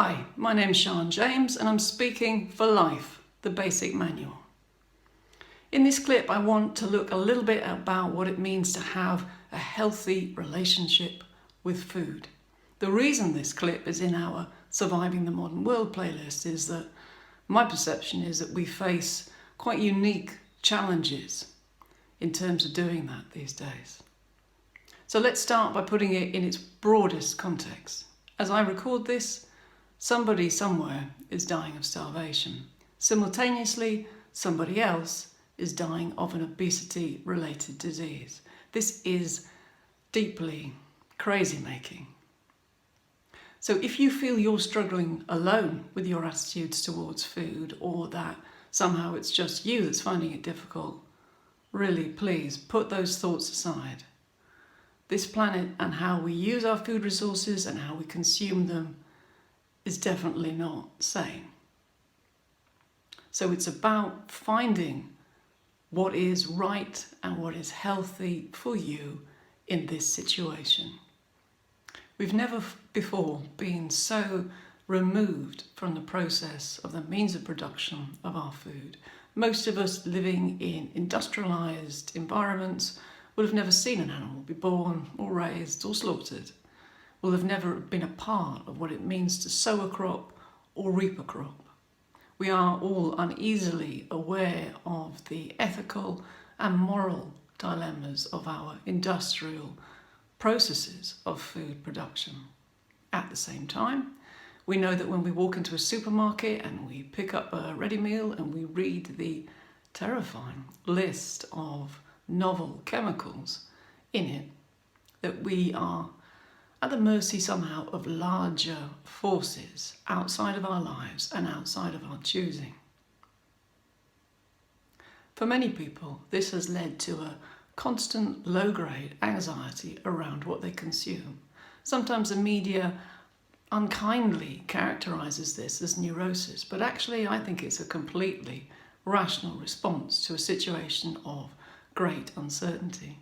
Hi, my name's Sian and I'm speaking for Life, the basic manual. In this clip, I want to look a little bit about what it means to have a healthy relationship with food. The reason this clip is in our Surviving the Modern World playlist is that my perception is that we face quite unique challenges in terms of doing that these days. So let's start by putting it in its broadest context. As I record this, somebody somewhere is dying of starvation. Simultaneously, somebody else is dying of an obesity-related disease. This is deeply crazy-making. So if you feel you're struggling alone with your attitudes towards food, or that somehow it's just you that's finding it difficult, really, please put those thoughts aside. This planet and how we use our food resources and how we consume them is definitely not sane. So it's about finding what is right and what is healthy for you in this situation. We've never before been so removed from the process of the means of production of our food. Most of us living in industrialised environments will have never seen an animal be born or raised or slaughtered. Will have never been a part of what it means to sow a crop or reap a crop. We are all uneasily aware of the ethical and moral dilemmas of our industrial processes of food production. At the same time, we know that when we walk into a supermarket and we pick up a ready meal and we read the terrifying list of novel chemicals in it, that we are at the mercy somehow of larger forces outside of our lives and outside of our choosing. For many people, this has led to a constant low-grade anxiety around what they consume. Sometimes the media unkindly characterises this as neurosis, but actually I think it's a completely rational response to a situation of great uncertainty.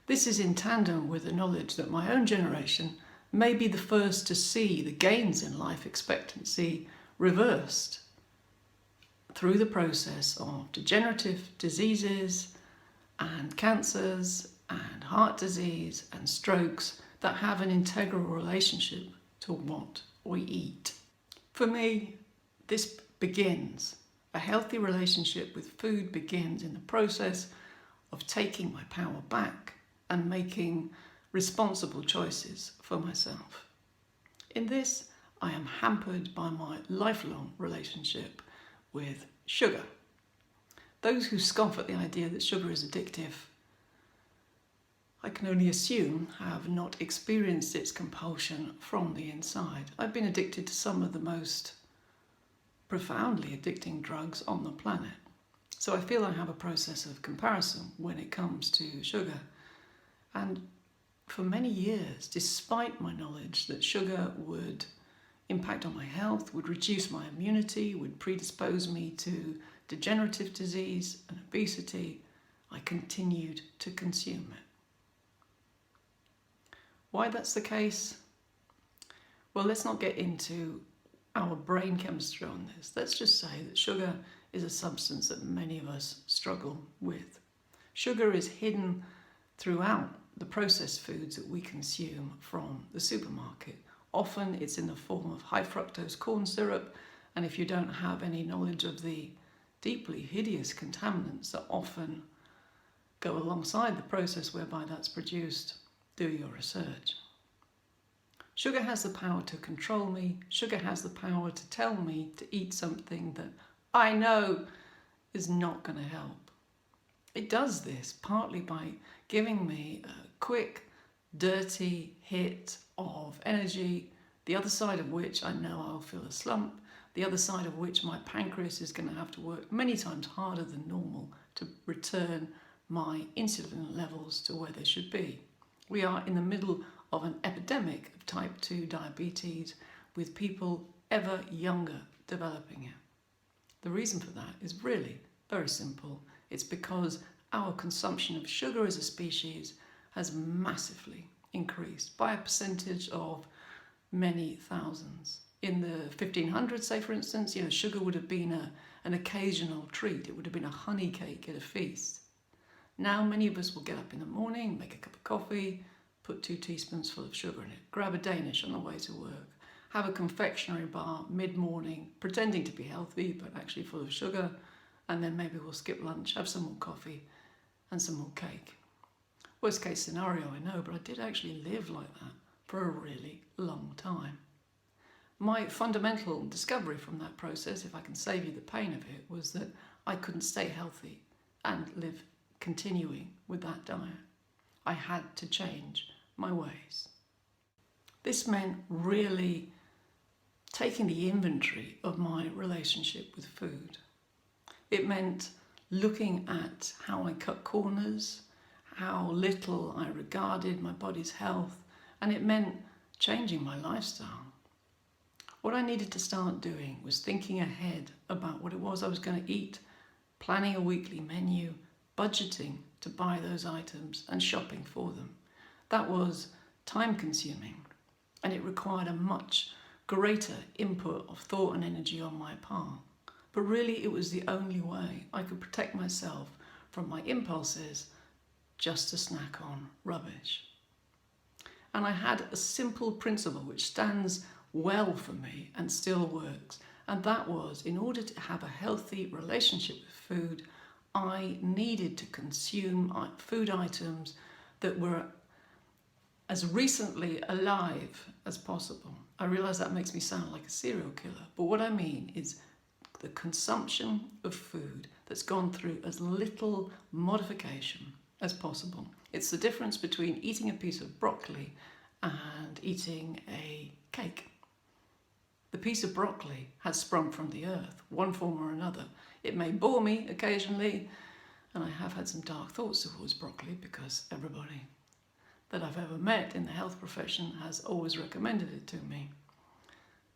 This is in tandem with the knowledge that my own generation may be the first to see the gains in life expectancy reversed through the process of degenerative diseases and cancers and heart disease and strokes that have an integral relationship to what we eat. For me, this begins. A healthy relationship with food begins in the process of taking my power back and making responsible choices for myself. In this, I am hampered by my lifelong relationship with sugar. Those who scoff at the idea that sugar is addictive, I can only assume have not experienced its compulsion from the inside. I've been addicted to some of the most profoundly addicting drugs on the planet. So I feel I have a process of comparison when it comes to sugar. And for many years, despite my knowledge that sugar would impact on my health, would reduce my immunity, would predispose me to degenerative disease and obesity, I continued to consume it. Why that's the case? Well, let's not get into our brain chemistry on this. Let's just say that sugar is a substance that many of us struggle with. Sugar is hidden throughout the processed foods that we consume from the supermarket. Often it's in the form of high fructose corn syrup, and if you don't have any knowledge of the deeply hideous contaminants that often go alongside the process whereby that's produced, do your research. Sugar has the power to control me. Sugar has the power to tell me to eat something that I know is not going to help. It does this partly by giving me a quick, dirty hit of energy, the other side of which I know I'll feel a slump, the other side of which my pancreas is going to have to work many times harder than normal to return my insulin levels to where they should be. We are in the middle of an epidemic of type 2 diabetes, with people ever younger developing it. The reason for that is really very simple. It's because our consumption of sugar as a species has massively increased by a percentage of many thousands. In the 1500s, say for instance, sugar would have been an occasional treat. It would have been a honey cake at a feast. Now many of us will get up in the morning, make a cup of coffee, put 2 teaspoons of sugar in it, grab a Danish on the way to work, have a confectionery bar mid-morning, pretending to be healthy but actually full of sugar, and then maybe we'll skip lunch, have some more coffee and some more cake. Worst case scenario, I know, but I did actually live like that for a really long time. My fundamental discovery from that process, if I can save you the pain of it, was that I couldn't stay healthy and live continuing with that diet. I had to change my ways. This meant really taking the inventory of my relationship with food. It meant looking at how I cut corners, how little I regarded my body's health, and it meant changing my lifestyle. What I needed to start doing was thinking ahead about what it was I was going to eat, planning a weekly menu, budgeting to buy those items and shopping for them. That was time consuming, and it required a much greater input of thought and energy on my part. But really it was the only way I could protect myself from my impulses just to snack on rubbish. And I had a simple principle which stands well for me and still works, and that was, in order to have a healthy relationship with food, I needed to consume food items that were as recently alive as possible. I realise that makes me sound like a serial killer, but what I mean is the consumption of food that's gone through as little modification as possible. It's the difference between eating a piece of broccoli and eating a cake. The piece of broccoli has sprung from the earth, one form or another. It may bore me occasionally, and I have had some dark thoughts towards broccoli because everybody that I've ever met in the health profession has always recommended it to me.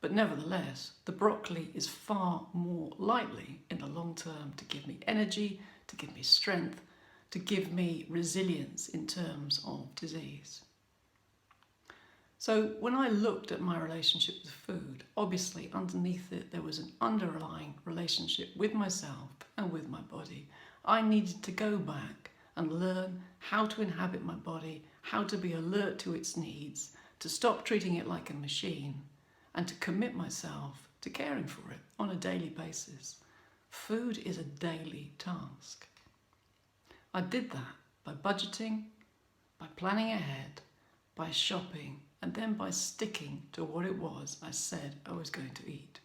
But nevertheless, the broccoli is far more likely in the long term to give me energy, to give me strength, to give me resilience in terms of disease. So when I looked at my relationship with food, obviously underneath it there was an underlying relationship with myself and with my body. I needed to go back and learn how to inhabit my body, how to be alert to its needs, to stop treating it like a machine, and to commit myself to caring for it on a daily basis. Food is a daily task. I did that by budgeting, by planning ahead, by shopping, and then by sticking to what it was I said I was going to eat.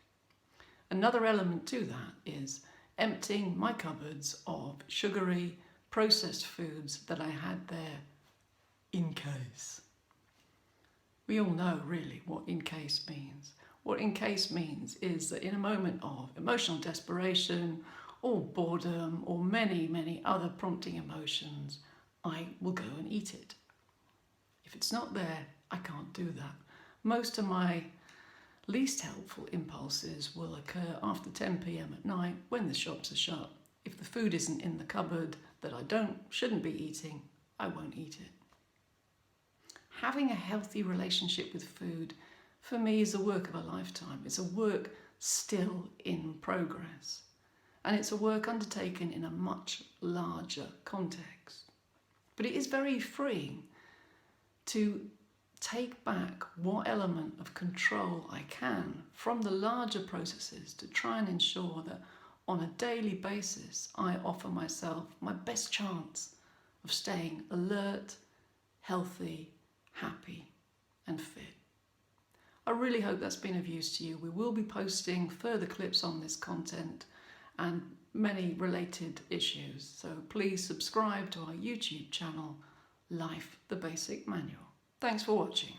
Another element to that is emptying my cupboards of sugary, processed foods that I had there in case. We all know really what in case means. What in case means is that in a moment of emotional desperation or boredom or many, many other prompting emotions, I will go and eat it. If it's not there, I can't do that. Most of my least helpful impulses will occur after 10 p.m. at night when the shops are shut. If the food isn't in the cupboard that I shouldn't be eating, I won't eat it. Having a healthy relationship with food, for me, is a work of a lifetime. It's a work still in progress. And it's a work undertaken in a much larger context. But it is very freeing to take back what element of control I can from the larger processes to try and ensure that on a daily basis I offer myself my best chance of staying alert, healthy, happy and fit. I really hope that's been of use to you. We will be posting further clips on this content and many related issues, so please subscribe to our YouTube channel, Life the Basic Manual. Thanks for watching.